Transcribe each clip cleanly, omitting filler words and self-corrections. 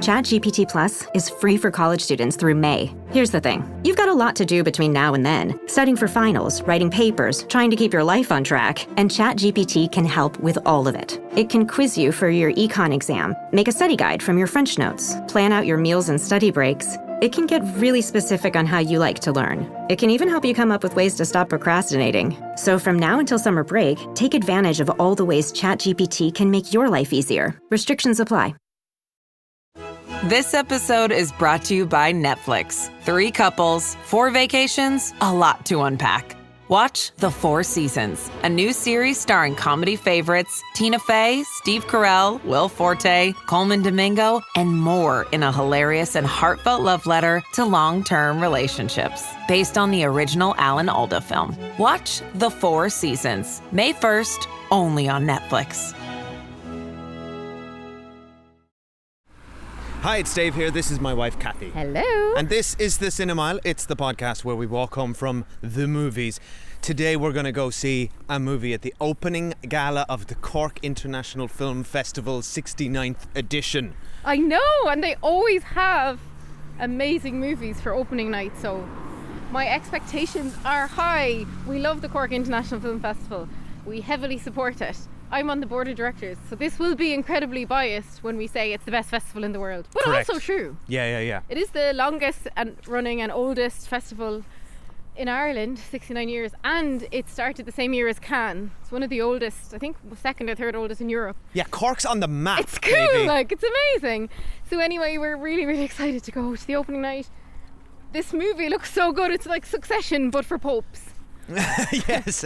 ChatGPT Plus is free for college students through May. Here's the thing. You've got a lot to do between now and then. Studying for finals, writing papers, trying to keep your life on track, and ChatGPT can help with all of it. It can quiz you for your econ exam, make a study guide from your French notes, plan out your meals and study breaks. It can get really specific on how you like to learn. It can even help you come up with ways to stop procrastinating. So from now until summer break, take advantage of all the ways ChatGPT can make your life easier. Restrictions apply. This episode is brought to you by Netflix. 3 couples, 4 vacations, a lot to unpack. Watch The 4 Seasons, a new series starring comedy favorites Tina Fey, Steve Carell, Will Forte, Coleman Domingo, and more in a hilarious and heartfelt love letter to long-term relationships. Based on the original Alan Alda film. Watch The 4 Seasons, May 1st, only on Netflix. Hi, it's Dave here. This is my wife, Kathy. Hello. And this is The Cinemile. It's the podcast where we walk home from the movies. Today we're going to go see a movie at the opening gala of the Cork International Film Festival 69th edition. I know, and they always have amazing movies for opening night, so my expectations are high. We love the Cork International Film Festival. We heavily support it. I'm on the board of directors, so this will be incredibly biased when we say it's the best festival in the world. But Correct. Also true. Yeah. It is the longest and running and oldest festival in Ireland, 69 years, and it started the same year as Cannes. It's one of the oldest, I think second or third oldest in Europe. Yeah, Cork's on the map. It's cool, baby. it's amazing. So anyway, we're really, really excited to go to the opening night. This movie looks so good. It's like Succession, but for popes. Yes.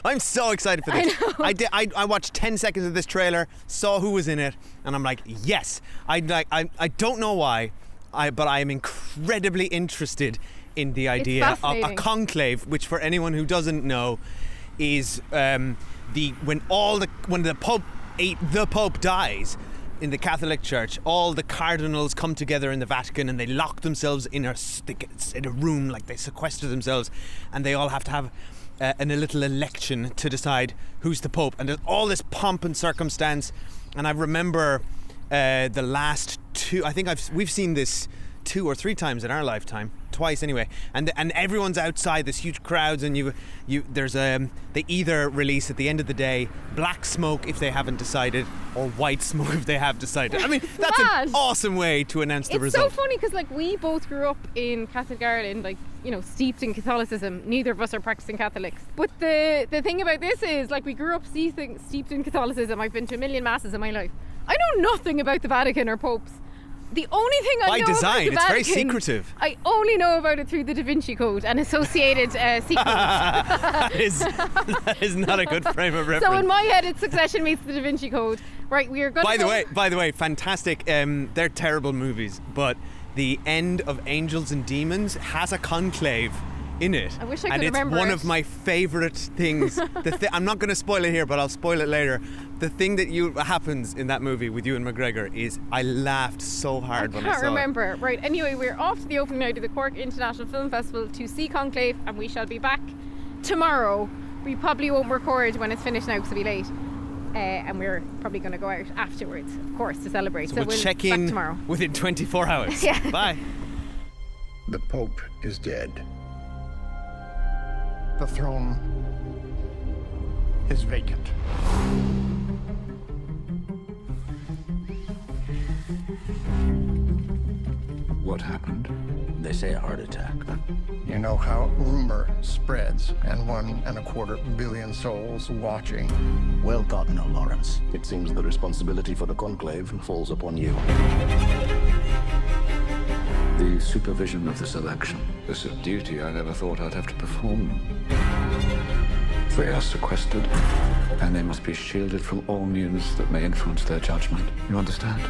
I'm so excited for this. I know. I watched 10 seconds of this trailer, saw who was in it, and I'm like, yes. I don't know why, but I am incredibly interested in the idea of a conclave, which for anyone who doesn't know is when the Pope dies in the Catholic Church, all the cardinals come together in the Vatican and they lock themselves in a room, like they sequester themselves, and they all have to have a little election to decide who's the Pope. And there's all this pomp and circumstance. And I remember the last 2. I think we've seen this 2 or 3 times in our lifetime, twice anyway, and everyone's outside. There's huge crowds, and they either release at the end of the day black smoke if they haven't decided, or white smoke if they have decided. I mean, that's an awesome way to announce the result. It's so funny because we both grew up in Catholic Ireland, steeped in Catholicism. Neither of us are practicing Catholics, but the thing about this is we grew up steeped in Catholicism. I've been to a million masses in my life. I know nothing about the Vatican or popes. The only thing I know by design, about the it's Vatican, very secretive. I only know about it through the Da Vinci Code and associated sequels. that is not a good frame of reference. So in my head, it's Succession meets the Da Vinci Code. Right, we are going. By the way, fantastic. They're terrible movies, but the end of Angels and Demons has a conclave in it. I wish I could and remember it's one it. of my favourite things. I'm not going to spoil it here, but I'll spoil it later. The thing that happens in that movie with Ewan McGregor is I laughed so hard when I saw it. I can't remember. Right, anyway, we're off to the opening night of the Cork International Film Festival to see Conclave, and we shall be back tomorrow. We probably won't record when it's finished now because it'll be late. And we're probably going to go out afterwards, of course, to celebrate. So we'll check in tomorrow. within 24 hours. Yeah. Bye. The Pope is dead. The throne is vacant. What happened? They say a heart attack. You know how rumor spreads, and 1.25 billion souls watching. Well done, no, Lawrence. It seems the responsibility for the conclave falls upon you. The supervision of this election is a duty I never thought I'd have to perform. They are sequestered, and they must be shielded from all news that may influence their judgment. You understand?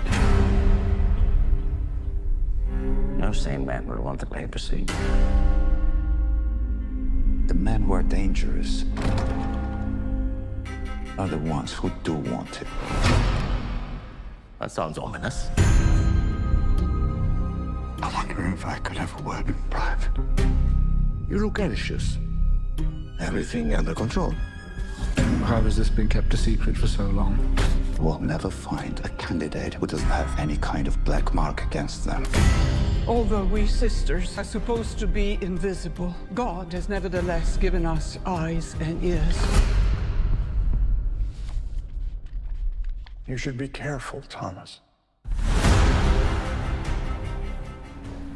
No sane man would want the papacy. The men who are dangerous are the ones who do want it. That sounds ominous. I wonder if I could have a word in private. You look anxious. Everything under control. How has this been kept a secret for so long? will never find a candidate who doesn't have any kind of black mark against them. Although we sisters are supposed to be invisible, God has nevertheless given us eyes and ears. You should be careful, Thomas.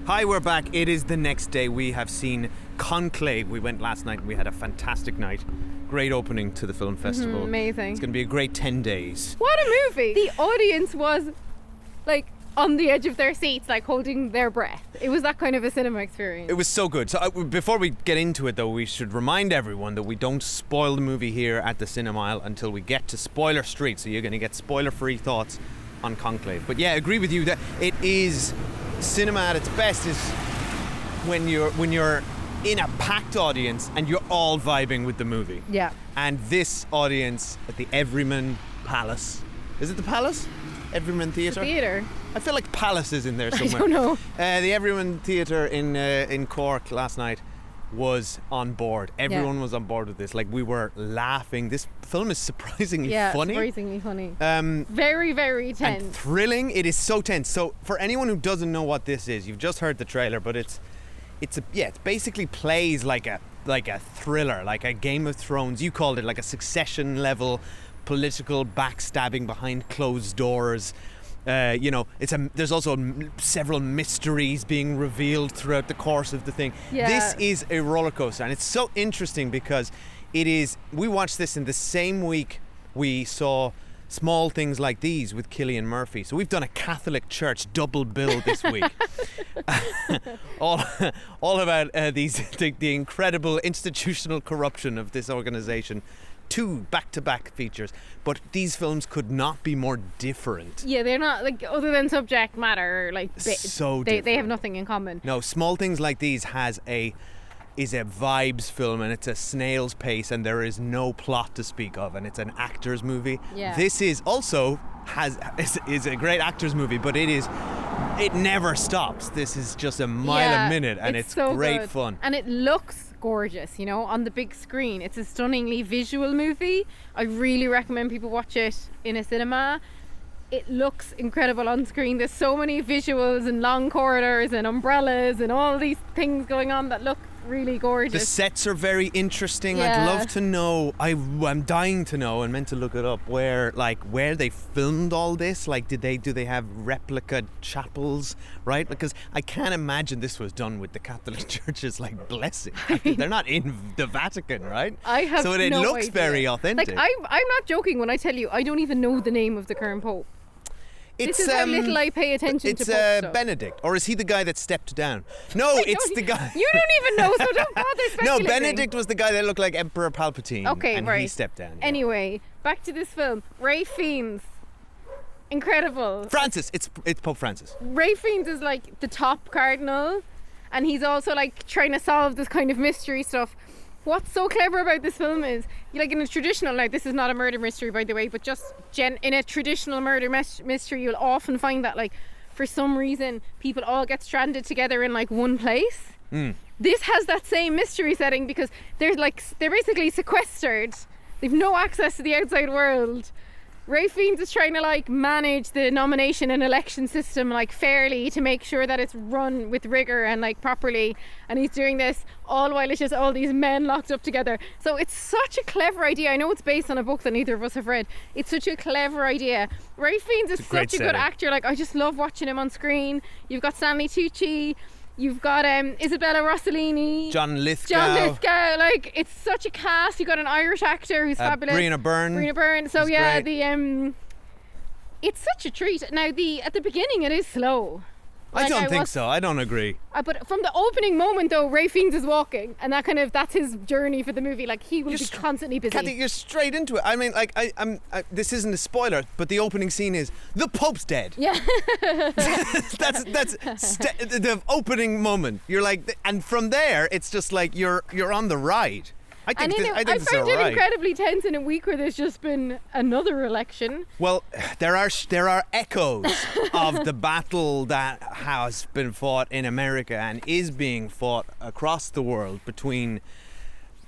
Hi, we're back. It is the next day. We have seen Conclave. We went last night and we had a fantastic night. Great opening to the film festival. Amazing. It's going to be a great 10 days. What a movie! The audience was like on the edge of their seats, like holding their breath. It was that kind of a cinema experience. It was so good. So before we get into it, though, we should remind everyone that we don't spoil the movie here at the Cinemile until we get to Spoiler Street. So you're going to get spoiler-free thoughts on Conclave. But yeah, I agree with you that it is cinema at its best is when you're in a packed audience and you're all vibing with the movie. Yeah. And this audience at the Everyman Palace. Is it the Palace? Everyman Theatre? Theatre. I feel like Palace is in there somewhere. I don't know. The Everyman Theatre in Cork last night was on board. Everyone was on board with this. Like, we were laughing. This film is surprisingly funny. Surprisingly funny. Very, very tense. And thrilling. It is so tense. So for anyone who doesn't know what this is, you've just heard the trailer, but it basically plays like a thriller, like a Game of Thrones. You called it like a Succession level political backstabbing behind closed doors. There's also several mysteries being revealed throughout the course of the thing. Yeah. This is a roller coaster, and it's so interesting because we watched this in the same week we saw Small Things Like These with Cillian Murphy. So we've done a Catholic Church double bill this week. all about the incredible institutional corruption of this organization. 2 back-to-back features, but these films could not be more different. Yeah, they're not, like, other than subject matter, like so they have nothing in common. No, Small Things Like These is a vibes film, and it's a snail's pace, and there is no plot to speak of, and it's an actor's movie. Yeah. This is also is a great actor's movie, but it never stops. This is just a mile a minute, and it's so great good. fun. And it looks gorgeous, on the big screen. It's a stunningly visual movie. I really recommend people watch it in a cinema. It looks incredible on screen. There's so many visuals and long corridors and umbrellas and all these things going on that look really gorgeous. The sets are very interesting. Yeah. I'd love to know. I'm dying to know and meant to look it up where they filmed all this. Like, do they have replica chapels, right? Because I can't imagine this was done with the Catholic Church's blessing. They're not in the Vatican, right? I have so it no looks idea. very authentic. I'm not joking when I tell you I don't even know the name of the current pope. This is how little I pay attention to pope stuff. Benedict, or is he the guy that stepped down? No, it's the guy. You don't even know, so don't bother speculating. No, Benedict was the guy that looked like Emperor Palpatine. Okay, and right. he stepped down. Yeah. Anyway, back to this film. Ray Fiennes, incredible. Francis, it's Pope Francis. Ray Fiennes is like the top cardinal, and he's also like trying to solve this kind of mystery stuff. What's so clever about this film is, like, in a traditional, this is not a murder mystery, by the way, but just in a traditional murder mystery, you'll often find that, for some reason, people all get stranded together in one place. This has that same mystery setting because they're basically sequestered. They've no access to the outside world. Ray Fiennes is trying to manage the nomination and election system fairly to make sure that it's run with rigor and properly, and he's doing this all while it's just all these men locked up together. So it's such a clever idea. I know it's based on a book that neither of us have read. It's such a clever idea. Ray Fiennes is such a good actor. I just love watching him on screen. You've got Stanley Tucci, you've got Isabella Rossellini, John Lithgow. It's such a cast. You've got an Irish actor who's fabulous, Brina Byrne. So She's yeah, great. it's such a treat. Now at the beginning it is slow. I don't think so. I don't agree. But from the opening moment, though, Ray Fiennes is walking, and that's his journey for the movie. He will be constantly busy. Kathy, you're straight into it. I mean, this isn't a spoiler, but the opening scene is the Pope's dead. Yeah. that's the opening moment. You're and from there, it's just you're on the ride. I think I found it incredibly tense in a week where there's just been another election. Well, there are echoes of the battle that has been fought in America and is being fought across the world between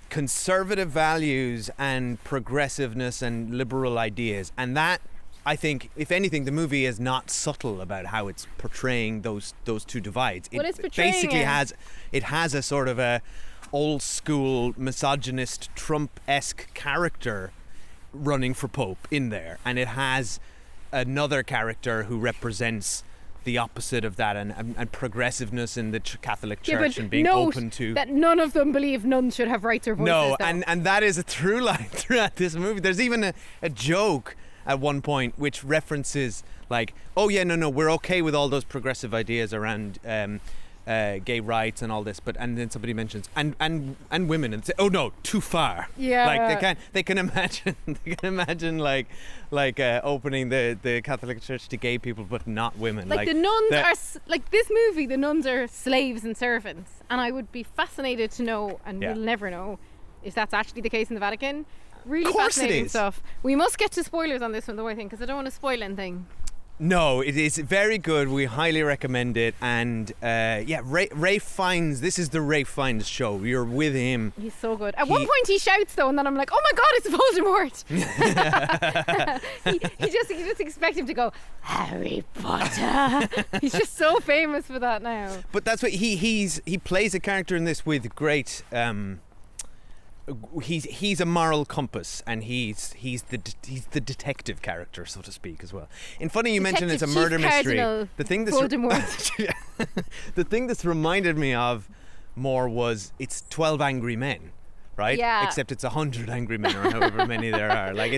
conservative values and progressiveness and liberal ideas, and that I think, if anything, the movie is not subtle about how it's portraying those two divides. Well, it's portraying basically it. has a sort of a old school misogynist Trump-esque character running for Pope in there, and it has another character who represents the opposite of that, and progressiveness in the Catholic Church, and being open to that none of them believe nuns should have rights or voices. No, though. and that is a through line throughout this movie. There's even a joke at one point which references like, oh yeah, no, we're okay with all those progressive ideas around gay rights and all this, and then somebody mentions and women, and say, oh no, too far. Yeah, like they can imagine like opening the Catholic Church to gay people, but not women. Like the nuns are like this movie. The nuns are slaves and servants, and I would be fascinated to know, and we'll never know, if that's actually the case in the Vatican. Really fascinating stuff. We must get to spoilers on this one, though, I think, because I don't want to spoil anything. No, it is very good. We highly recommend it. And Ray Fiennes, this is the Ray Fiennes show. You're with him. He's so good. At one point he shouts though, and then I'm like, oh my god, it's Voldemort. you just expect him to go, Harry Potter. He's just so famous for that now. But that's what he plays a character in this with great he's a moral compass, and he's the detective character, so to speak, as well. And funny you mentioned it's a murder mystery. The thing that's reminded me of more was it's 12 Angry Men, right? Yeah. Except it's 100 Angry Men, or however many there are. Like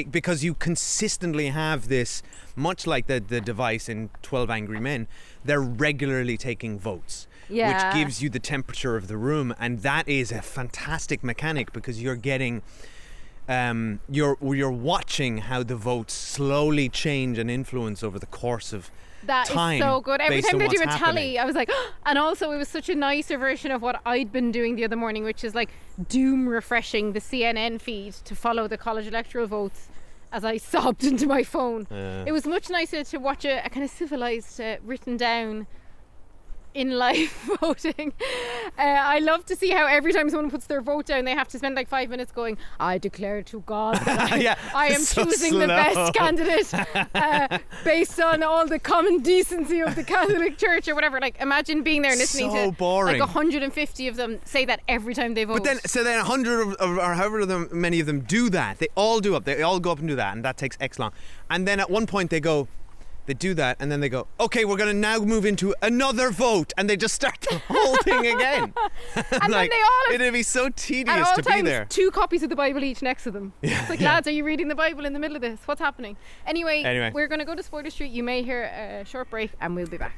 because you consistently have this, much like the device in 12 Angry Men, they're regularly taking votes. Yeah. Which gives you the temperature of the room, and that is a fantastic mechanic, because you're getting you're watching how the votes slowly change and influence over the course of time. That is so good. Every time they do a happening. tally, I was like, and also it was such a nicer version of what I'd been doing the other morning, which is like doom refreshing the CNN feed to follow the college electoral votes as I sobbed into my phone. It was much nicer to watch a kind of civilised, written down in life voting. I love to see how every time someone puts their vote down, they have to spend like 5 minutes going, I declare to God that I am so choosing slow. the best candidate based on all the common decency of the Catholic Church or whatever. Like, imagine being there and listening so to boring. like 150 of them say that every time they vote. But then 100 or however many of them do that. They all go up and do that, and that takes X long. And then at one point they do that, and then they go, okay, we're going to now move into another vote, and they just start the whole thing again. And like, then they all it'd be so tedious at all to times, be there. 2 copies of the Bible each next to them. It's like, lads, are you reading the Bible in the middle of this? What's happening? Anyway. We're going to go to Spoiler Street. You may hear a short break, and we'll be back.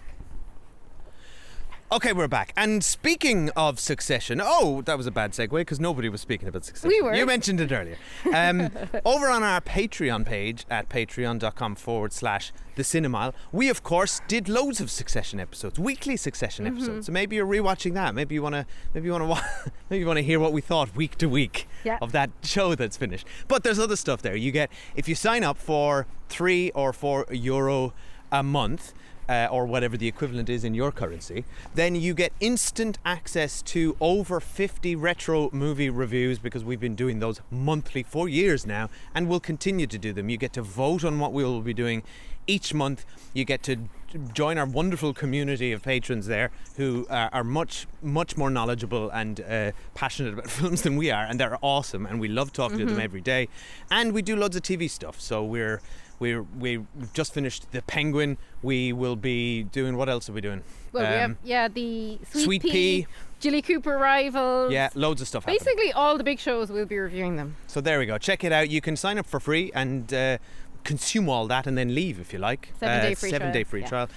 Okay, we're back. And speaking of Succession, that was a bad segue, because nobody was speaking about Succession. We were. You mentioned it earlier. Over on our Patreon page at patreon.com/theCinemile, we of course did loads of Succession episodes, weekly Succession episodes. So maybe you're rewatching that. Maybe you want to hear what we thought week to week of that show that's finished. But there's other stuff there. You get, if you sign up for €3 or €4 a month, or whatever the equivalent is in your currency, then you get instant access to over 50 retro movie reviews, because we've been doing those monthly for years now, and we'll continue to do them. You get to vote on what we will be doing each month. You get to join our wonderful community of patrons there, who are much more knowledgeable and passionate about films than we are, and they're awesome, and we love talking to them every day. And we do loads of TV stuff, so we've just finished The Penguin. We will be doing, what else are we doing? Well, we have the Sweet Pea, Jilly Cooper Rivals. Yeah, loads of stuff Basically happening. all the big shows, we'll be reviewing them. So there we go. Check it out. You can sign up for free and consume all that, and then leave if you like. 7-day free trial. 7-day free trial.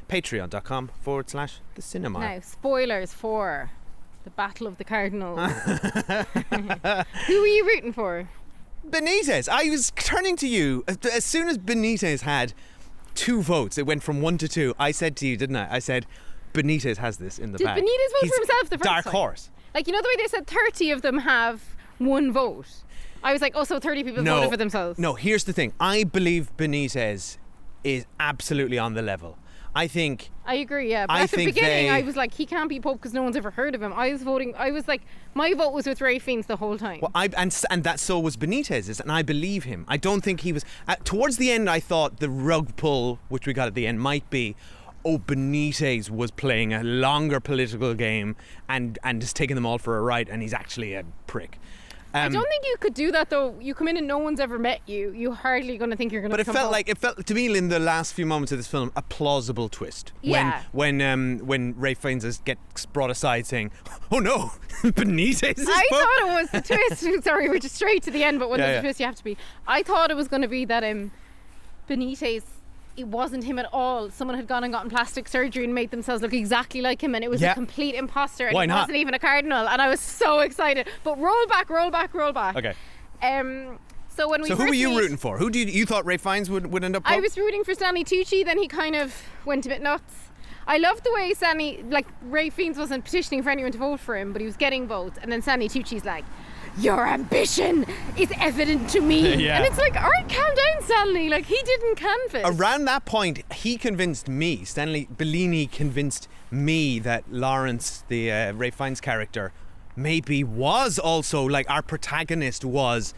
Patreon.com/theCinema. Now, spoilers for the Battle of the Cardinals. Who were you rooting for? Benitez. I was turning to you as soon as Benitez had 2 votes. It went from 1 to 2. I said to you, didn't I? I said, Benitez has this in the bag. Did Benitez vote for himself the first dark time? horse. Like, you know the way they said 30 of them have 1 vote? I was like, so 30 people voted for themselves. No, here's the thing. I believe Benitez is absolutely on the level. I think. I agree, yeah. But I at the think beginning, they- I was like, he can't be Pope because no one's ever heard of him. I was like, my vote was with Ralph Fiennes the whole time. Well, and that so was Benitez's, and I believe him. I don't think he was. Towards the end, I thought the rug pull, which we got at the end, might be, Benitez was playing a longer political game and just taking them all for a ride, and he's actually a prick. I don't think you could do that though. You come in and no one's ever met you. You're hardly going to think you're going to. But it felt to me in the last few moments of this film a plausible twist. Yeah. When Ralph Fiennes gets brought aside saying, "Oh no, Benitez is I Pope." thought it was the twist. Sorry, we're just straight to the end. But when there's Yeah. a twist, you have to be. I thought it was going to be that Benitez. It wasn't him at all. Someone had gone and gotten plastic surgery and made themselves look exactly like him, and it was a complete imposter. And Why he not? wasn't even a cardinal, and I was so excited. But roll back. Okay. So when we So who first were you meet- rooting for? Who did you thought Ralph Fiennes would end up? I Pope? was rooting for Stanley Tucci. Then he kind of went a bit nuts. I loved the way Ralph Fiennes wasn't petitioning for anyone to vote for him, but he was getting votes. And then Stanley Tucci's like, "Your ambition is evident to me." Yeah. And it's like, all right, calm down, Stanley. Like, he didn't canvass. Around that point, he convinced me. Stanley Bellini convinced me that Lawrence, the Ralph Fiennes character, maybe was also like our protagonist was.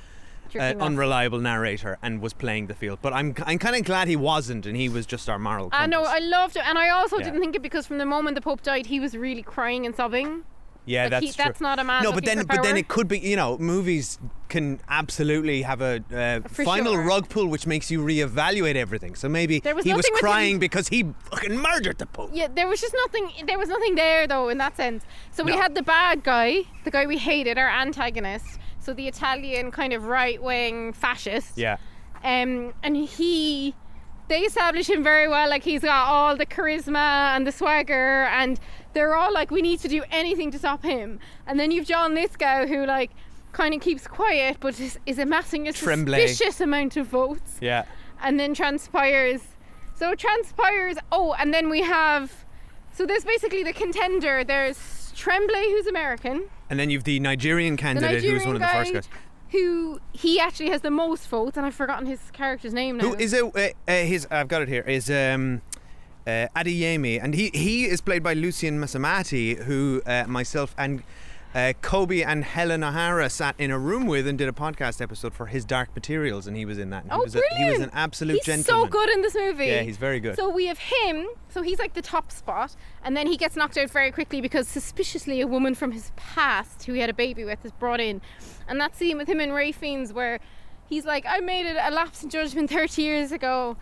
Drifting off. Unreliable narrator and was playing the field, but I'm kind of glad he wasn't, and he was just our moral compass. I know, I loved it. And I also Yeah. didn't think it because from the moment the Pope died, he was really crying and sobbing. Yeah, Like, that's true. that's not a man No, but looking then for power. it could be. Movies can absolutely have a For final sure. rug pull, which makes you reevaluate everything. So maybe There was he was nothing with crying him- because he fucking murdered the Pope. Yeah, there was just nothing. There was nothing there though in that sense. So we No. had the bad guy, the guy we hated, our antagonist. So the Italian kind of right-wing fascist. Yeah. And they establish him very well. Like, he's got all the charisma and the swagger, and they're all like, we need to do anything to stop him. And then you've John Lithgow, who like kind of keeps quiet, but is amassing a Tremblay. suspicious amount of votes. Yeah. And then transpires. Oh, and then we have. So there's basically the contender. There's Tremblay, who's American. And then you've the Nigerian The candidate, who's one of the Nigerian first guys. Who he actually has the most votes, and I've forgotten his character's name now. Who is it? I've got it here. Is Adeyemi, and he is played by Lucien Masamati, who myself and Kobe and Helen O'Hara sat in a room with and did a podcast episode for his Dark Materials, and he was in that. And Oh, he was brilliant! he was an absolute He's gentleman. so good in this movie. Yeah, he's very good. So we have him. So he's like the top spot, and then he gets knocked out very quickly because suspiciously a woman from his past, who he had a baby with, is brought in, and that scene with him and Ralph Fiennes where he's like, "I made a lapse in judgment 30 years ago,"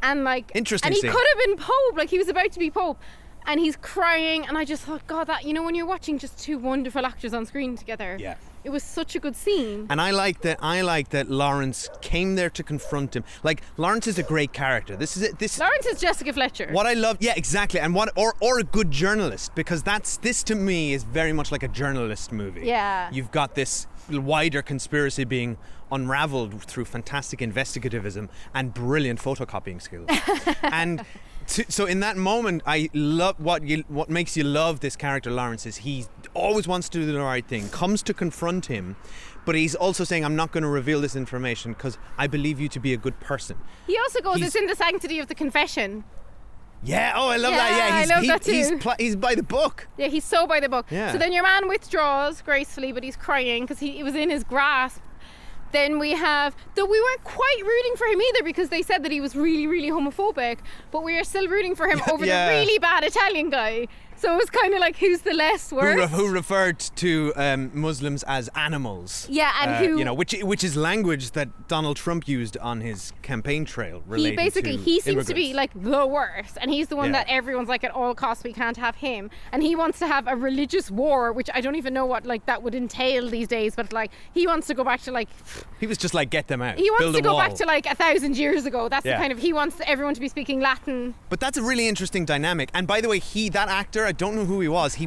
and like, Interesting and he scene. could have been Pope, like he was about to be Pope. And he's crying, and I just thought, God, that, when you're watching just two wonderful actors on screen together, Yeah. it was such a good scene. And I like that Lawrence came there to confront him. Like, Lawrence is a great character. This is it. Lawrence is Jessica Fletcher. What I love, yeah, exactly, and or a good journalist, because this to me is very much like a journalist movie. Yeah. You've got this wider conspiracy being unraveled through fantastic investigativism and brilliant photocopying skills, and. So in that moment, I love what makes you love this character Lawrence is he always wants to do the right thing, comes to confront him, but he's also saying, I'm not going to reveal this information because I believe you to be a good person. He also goes, He's- it's in the sanctity of the confession. Yeah, oh, I love Yeah, that. Yeah, I love that too. He's by the book. Yeah, he's so by the book. Yeah. So then your man withdraws gracefully, but he's crying because it was in his grasp. Then we have, though we weren't quite rooting for him either because they said that he was really, really homophobic, but we are still rooting for him over Yeah. the really bad Italian guy. So it was kind of like, who's the less worse? Who referred to Muslims as animals. Yeah, and who- which is language that Donald Trump used on his campaign trail. He Relating to seems to be immigrants. like the worst, and he's the one Yeah. that everyone's like, at all costs we can't have him, and he wants to have a religious war, which I don't even know what like that would entail these days, but like he wants to go back to like He was just like, get them out. he wants build to a go wall. back to like 1,000 years ago. That's Yeah. the kind of, he wants everyone to be speaking Latin. But that's a really interesting dynamic. And by the way, that actor, I don't know who he was.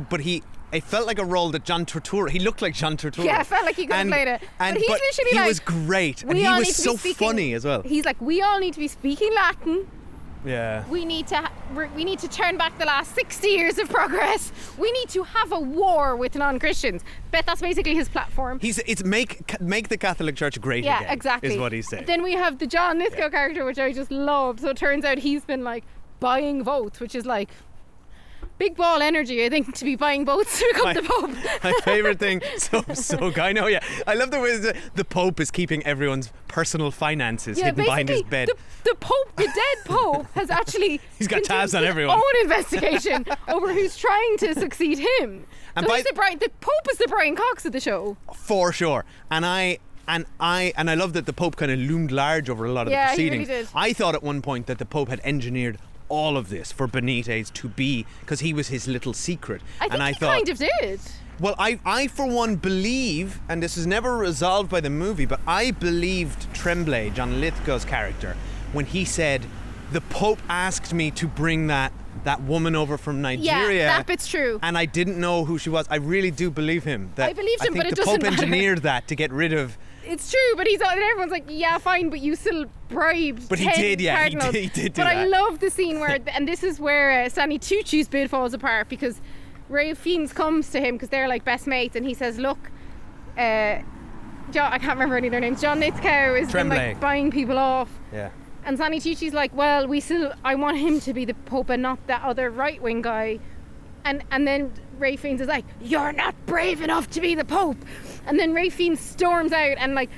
It felt like a role that John Turturro. He looked like John Turturro. Yeah, I felt like he could have played it. And but he's literally he like, was great, and we he all was need to so be speaking- funny as well. He's like, we all need to be speaking Latin. Yeah. We need to turn back the last 60 years of progress. We need to have a war with non-Christians. Bet that's basically his platform. It's make the Catholic Church great again. Yeah, exactly. Is what he's saying. Then we have the John Lithgow character, which I just love. So it turns out he's been like buying votes, which is like big ball energy, I think, to be buying votes to become the Pope. My favourite thing, so I know, yeah. I love the way the Pope is keeping everyone's personal finances hidden behind his bed. The Pope, the dead Pope, has actually he's got tabs on everyone. Own investigation over who's trying to succeed him. And so the Pope is the Brian Cox of the show. For sure. And I love that the Pope kind of loomed large over a lot of the proceedings. He really did. I thought at one point that the Pope had engineered all of this for Benitez to be, because he was his little secret. I think he kind of did. Well, I for one believe, and this is never resolved by the movie, but I believed Tremblay, John Lithgow's character, when he said, the Pope asked me to bring that woman over from Nigeria. Yeah, that bit's true. And I didn't know who she was. I really do believe him. I believed him, but it doesn't matter. I think the Pope engineered that to get rid of... It's true, but everyone's like, yeah, fine, but you still bribed. But he did, yeah, he did do that. But I love the scene where, and this is where Stanley Tucci's bid falls apart, because Ralph Fiennes comes to him because they're like best mates, and he says, look, John, I can't remember any of their names. John Lithgow is been, like, buying people off. Yeah. And Stanley Tucci's like, well, I want him to be the Pope and not that other right-wing guy. And then Ralph Fiennes is like, you're not brave enough to be the Pope. And then Ralph Fiennes storms out and like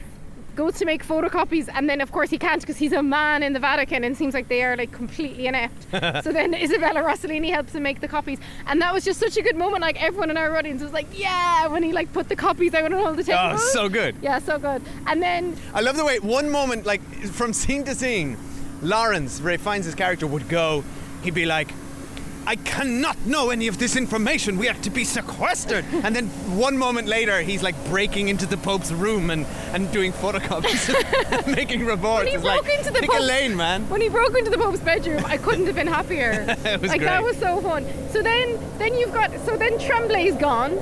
goes to make photocopies, and then of course he can't because he's a man in the Vatican and it seems like they are like completely inept. So then Isabella Rossellini helps him make the copies, and that was just such a good moment. Like everyone in our audience was like, yeah, when he like put the copies out on all the tables. Oh, so good. Yeah, so good. And then I love the way one moment, like from scene to scene, Lawrence, Ralph Fiennes' character, would go, he'd be like, I cannot know any of this information. We are to be sequestered. And then one moment later, he's like breaking into the Pope's room and doing photocopies and making reports. When he broke into the pick a lane, man. When he broke into the Pope's bedroom, I couldn't have been happier. It was like great. That was so fun. So then Tremblay's gone.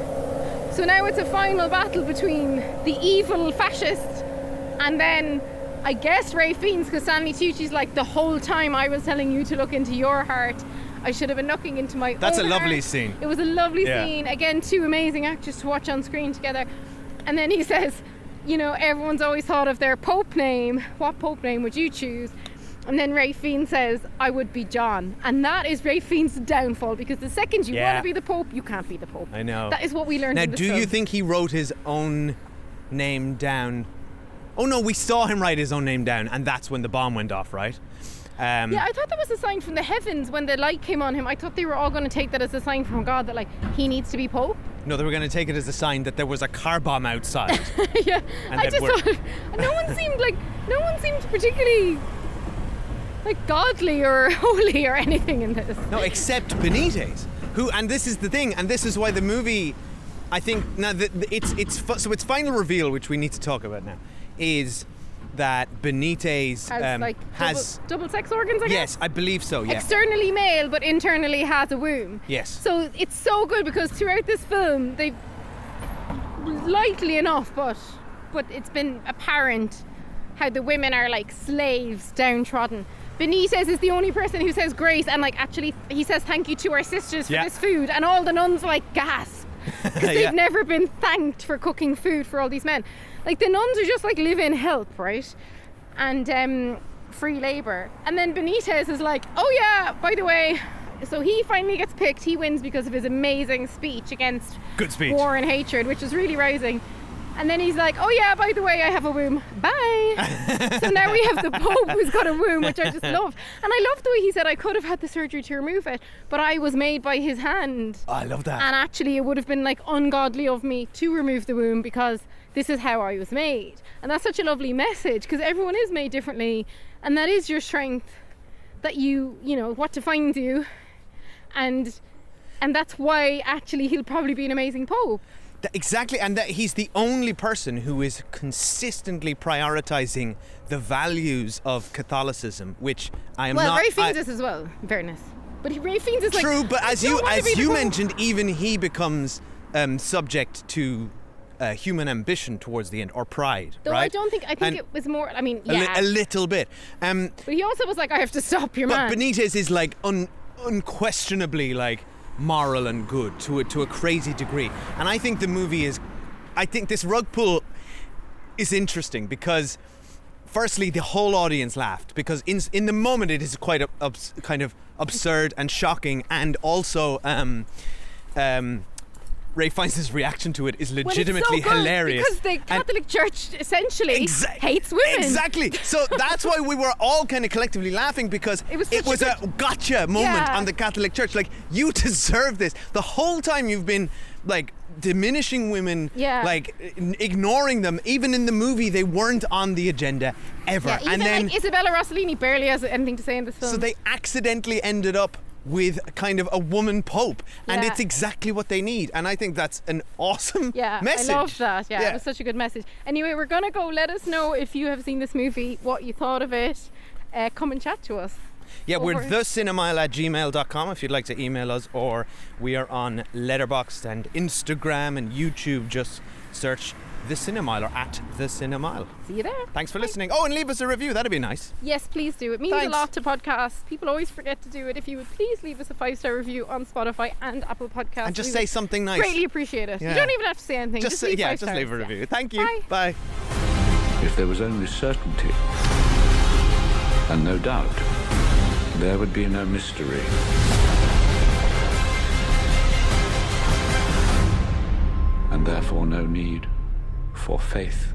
So now it's a final battle between the evil fascist and then I guess Ralph Fiennes, because Stanley Tucci's like, the whole time I was telling you to look into your heart, I should have been looking into my own That's a lovely heart. scene. It was a lovely scene. Again, two amazing actors to watch on screen together. And then he says, you know, everyone's always thought of their Pope name. What Pope name would you choose? And then Ralph Fiennes says, I would be John. And that is Ralph Fiennes' downfall, because the second you want to be the Pope, you can't be the Pope. I know. That is what we learned now, in this do film. you think he wrote his own name down? Oh no, we saw him write his own name down, and that's when the bomb went off, right? Yeah, I thought that was a sign from the heavens when the light came on him. I thought they were all going to take that as a sign from God that, like, he needs to be Pope. No, they were going to take it as a sign that there was a car bomb outside. Yeah, I just thought no one seemed particularly like godly or holy or anything in this. No, except Benitez, who, and this is the thing, and this is why the movie, I think, now so its final reveal, which we need to talk about now, is that Benitez has double sex organs, I guess? Yes, I believe so, yeah. Externally male, but internally has a womb. Yes. So it's so good because throughout this film, they've lightly enough, but it's been apparent how the women are like slaves, downtrodden. Benitez is the only person who says grace, and like actually he says thank you to our sisters for this food, and all the nuns like gasp because they've never been thanked for cooking food for all these men. Like the nuns are just like live-in help, right? And free labor. And then Benitez is like, oh yeah, by the way, so he finally gets picked. He wins because of his amazing speech against war and hatred, which is really rousing. And then he's like, oh yeah, by the way, I have a womb. Bye. So now we have the Pope who's got a womb, which I just love. And I love the way he said, I could have had the surgery to remove it, but I was made by his hand. Oh, I love that. And actually it would have been like ungodly of me to remove the womb because this is how I was made. And that's such a lovely message, because everyone is made differently, and that is your strength, that you know what defines you. And that's why actually he'll probably be an amazing Pope. Exactly, and that he's the only person who is consistently prioritizing the values of Catholicism, which I am not. Well, Ralph Fiennes is as well, in fairness. But Ralph Fiennes is like... True, but as you mentioned, even he becomes subject to human ambition towards the end, or pride, Though right? I think it was more, I mean, yeah. A little bit. But he also was like, I have to stop your man. But Benitez is like unquestionably like moral and good to a crazy degree, and I think the movie is, I think this rug pull is interesting because firstly, the whole audience laughed because in the moment it is quite kind of absurd and shocking, and also Ray Fiennes' reaction to it is legitimately hilarious. Because the Catholic Church essentially hates women. Exactly. So that's why we were all kind of collectively laughing, because it was a gotcha moment on the Catholic Church. Like, you deserve this. The whole time you've been like diminishing women, like ignoring them. Even in the movie, they weren't on the agenda ever. Yeah, even and then like Isabella Rossellini barely has anything to say in this film. So they accidentally ended up with kind of a woman pope, and it's exactly what they need, and I think that's an awesome message. I love that. It was such a good message. Anyway, we're gonna go. Let us know if you have seen this movie, what you thought of it. Come and chat to us. We're thecinemile@gmail.com if you'd like to email us, or we are on Letterboxd and Instagram and YouTube. Just search The Cinemile or @The Cinemile. See you there. Thanks for listening. Oh, and leave us a review. That'd be nice. Yes, please do. It means a lot to podcasts. People always forget to do it. If you would please leave us a 5-star review on Spotify and Apple Podcasts. And just say something nice. Greatly appreciate it. You don't even have to say anything. Just leave 5 stars. Just leave a review. Thank you. Bye. If there was only certainty and no doubt, there would be no mystery. And therefore no need for faith.